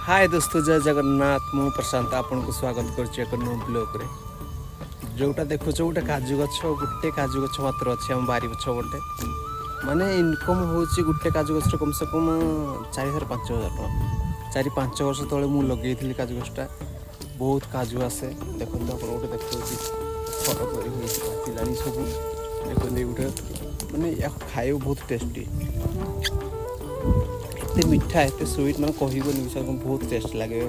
हाय दोस्तों, जय जगन्नाथ। मु प्रशांत आपन को स्वागत करछि एक न्यू ब्लॉग रे। जोटा देखो गोटे काजू गछ, गोटे काजू गछ मात्र अच्छे आम बारी गछ गोटे। माने इनकम होची गोटे काजू गछ कम से कम 4,000-5,000 टका। 4-5 वर्ष तले मु लगे काजू गछटा। बहुत काजू आसे। देखो आप गोटे देखो फल परी पाचिलानी सब। देखो गोटे माने खाए बहुत टेस्टी, एते मीठा एते स्वीट माने कहबनी विषय बहुत टेस्ट लगे।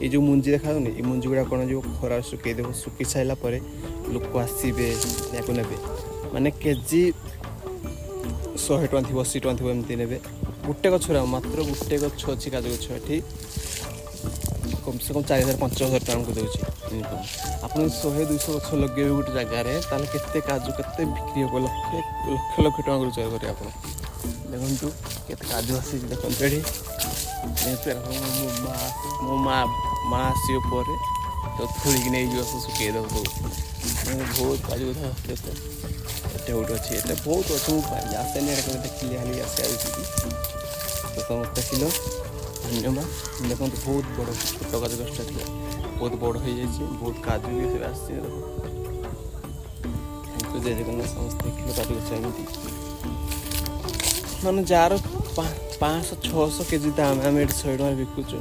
ये जो मुंजी देखा ये मुंजी गुड़ा कौन जो खरा सुखई देव, सुखी सारा लोक आसवे या ने माने केजी 100 टଙ୍କା थी 80 टଙ୍କା थी एमती ने गोटे गछ मात्र गोटे गछ अच्छी काजू गछ ये कम से कम 4,000-5,000 टଙ୍କା को दूसरी इनकम। आप 100-200 गछ लगे गोटे जगार के काजू के बिक्री हम लक्ष लक्ष टଙ୍କା रोजगार करेंगे। आप देखु के काजू आसी देखो ये मो माँ आसी तो थोड़ी नहीं जो सुखे दे बहुत काजू एटे गोटे अच्छे ये बहुत अच्छे आसे देखिए हाली आसे तो समस्त किलो धन्यवाद। देखो बहुत बड़ छोट काजू गछटा थी बहुत बड़ हो जाए, बहुत काजू भी सब आस जय जगन्नाथ। समस्त किलो काजू गछ एमती माने जार 500-600 केजी दाम आम ये 100 टଙ୍କା बिकुचु।